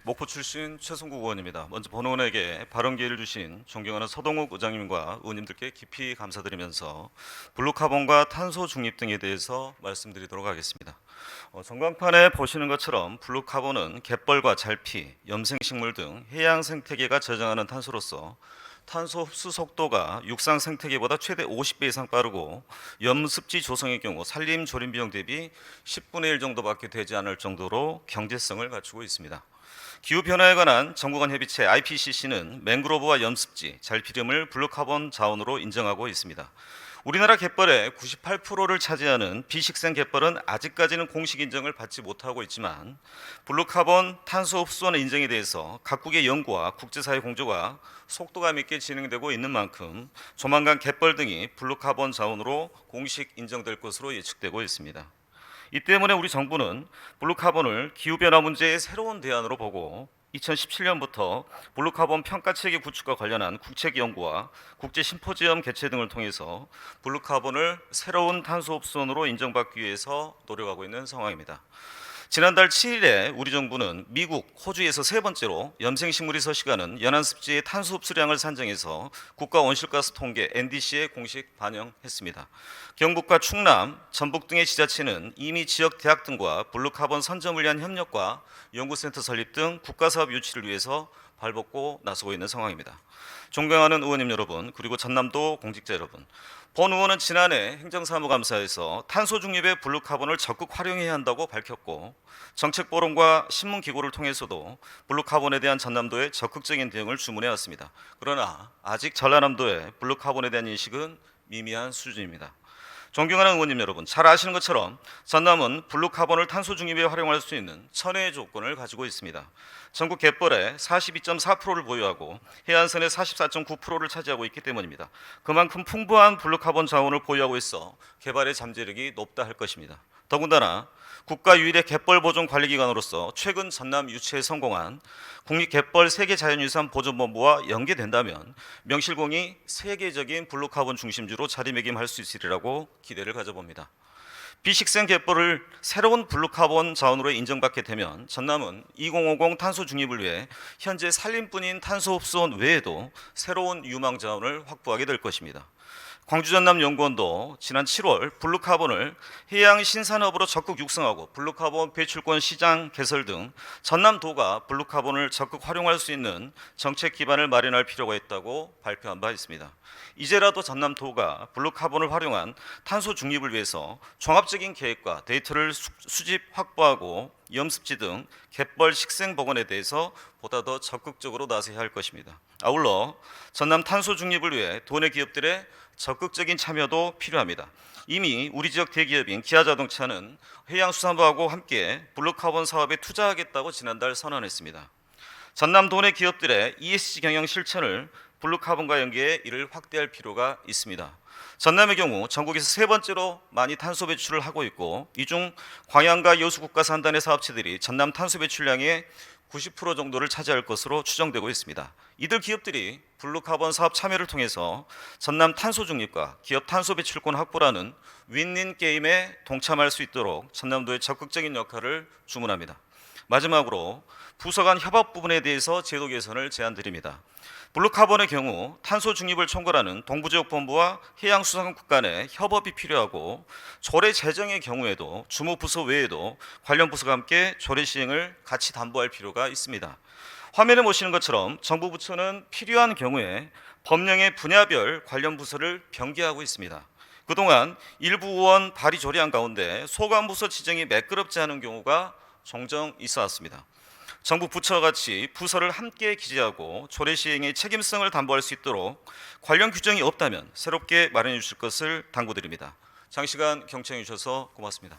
목포 출신 최승국 의원입니다. 먼저 본의원에게 발언 기회를 주신 존경하는 서동욱 의장님과 의원님들께 깊이 감사드리면서 블루카본과 탄소 중립 등에 대해서 말씀드리도록 하겠습니다. 전광판에 보시는 것처럼 블루카본은 갯벌과 잘피, 염생식물 등 해양 생태계가 저장하는 탄소로서 탄소 흡수 속도가 육상 생태계보다 최대 50배 이상 빠르고 염습지 조성의 경우 산림 조림 비용 대비 10분의 1 정도밖에 되지 않을 정도로 경제성을 갖추고 있습니다. 기후변화에 관한 정부간 협의체 IPCC는 맹그로브와 염습지, 잘피름을 블루카본 자원으로 인정하고 있습니다. 우리나라 갯벌의 98%를 차지하는 비식생 갯벌은 아직까지는 공식 인정을 받지 못하고 있지만 블루카본 탄소 흡수원 인정에 대해서 각국의 연구와 국제사회 공조가 속도감 있게 진행되고 있는 만큼 조만간 갯벌 등이 블루카본 자원으로 공식 인정될 것으로 예측되고 있습니다. 이 때문에 우리 정부는 블루카본을 기후변화 문제의 새로운 대안으로 보고 2017년부터 블루카본 평가체계 구축과 관련한 국책 연구와 국제 심포지엄 개최 등을 통해서 블루카본을 새로운 탄소 흡수원으로 인정받기 위해서 노력하고 있는 상황입니다. 지난달 7일에 우리 정부는 미국, 호주에서 세 번째로 염생식물이 서식하는 연안습지의 탄소 흡수량을 산정해서 국가 온실가스 통계 NDC에 공식 반영했습니다. 경북과 충남, 전북 등의 지자체는 이미 지역 대학 등과 블루카본 선점을 위한 협력과 연구센터 설립 등 국가사업 유치를 위해서 발벗고 나서고 있는 상황입니다. 존경하는 의원님 여러분, 그리고 전남도 공직자 여러분, 본 의원은 지난해 행정사무감사에서 탄소 중립의 블루카본을 적극 활용해야 한다고 밝혔고 정책포럼과 신문기고를 통해서도 블루카본에 대한 전남도의 적극적인 대응을 주문해 왔습니다. 그러나 아직 전라남도의 블루카본에 대한 인식은 미미한 수준입니다. 존경하는 의원님 여러분, 잘 아시는 것처럼 전남은 블루카본을 탄소 중립에 활용할 수 있는 천혜의 조건을 가지고 있습니다. 전국 갯벌의 42.4%를 보유하고 해안선의 44.9%를 차지하고 있기 때문입니다. 그만큼 풍부한 블루카본 자원을 보유하고 있어 개발의 잠재력이 높다 할 것입니다. 더군다나 국가 유일의 갯벌 보존 관리기관으로서 최근 전남 유치에 성공한 국립갯벌 세계자연유산 보존본부와 연계된다면 명실공히 세계적인 블루카본 중심지로 자리매김할 수 있으리라고 기대를 가져봅니다. 비식생 갯벌을 새로운 블루카본 자원으로 인정받게 되면 전남은 2050 탄소 중립을 위해 현재 산림뿐인 탄소 흡수원 외에도 새로운 유망 자원을 확보하게 될 것입니다. 광주전남연구원도 지난 7월 블루카본을 해양 신산업으로 적극 육성하고 블루카본 배출권 시장 개설 등 전남도가 블루카본을 적극 활용할 수 있는 정책 기반을 마련할 필요가 있다고 발표한 바 있습니다. 이제라도 전남도가 블루카본을 활용한 탄소 중립을 위해서 종합적인 계획과 데이터를 수집 확보하고 염습지 등 갯벌 식생 복원에 대해서 보다 더 적극적으로 나서야 할 것입니다. 아울러 전남 탄소 중립을 위해 도내 기업들의 적극적인 참여도 필요합니다. 이미 우리 지역 대기업인 기아자동차는 해양수산부하고 함께 블루카본 사업에 투자하겠다고 지난달 선언했습니다. 전남 도내 기업들의 ESG 경영 실천을 블루카본과 연계해 이를 확대할 필요가 있습니다. 전남의 경우 전국에서 세 번째로 많이 탄소 배출을 하고 있고 이 중 광양과 여수 국가산단의 사업체들이 전남 탄소 배출량의 90% 정도를 차지할 것으로 추정되고 있습니다. 이들 기업들이 블루카본 사업 참여를 통해서 전남 탄소 중립과 기업 탄소 배출권 확보라는 윈윈 게임에 동참할 수 있도록 전남도의 적극적인 역할을 주문합니다. 마지막으로 부서 간 협업 부분에 대해서 제도 개선을 제안드립니다. 블루카본의 경우 탄소 중립을 총괄하는 동부지역본부와 해양수산국 간의 협업이 필요하고 조례 제정의 경우에도 주무부서 외에도 관련 부서가 함께 조례 시행을 같이 담보할 필요가 있습니다. 화면에 보시는 것처럼 정부 부처는 필요한 경우에 법령의 분야별 관련 부서를 병기하고 있습니다. 그동안 일부 의원 발의 조례안 가운데 소관부서 지정이 매끄럽지 않은 경우가 종종 있어 왔습니다. 정부 부처와 같이 부서를 함께 기재하고 조례 시행의 책임성을 담보할 수 있도록 관련 규정이 없다면 새롭게 마련해 주실 것을 당부드립니다. 장시간 경청해 주셔서 고맙습니다.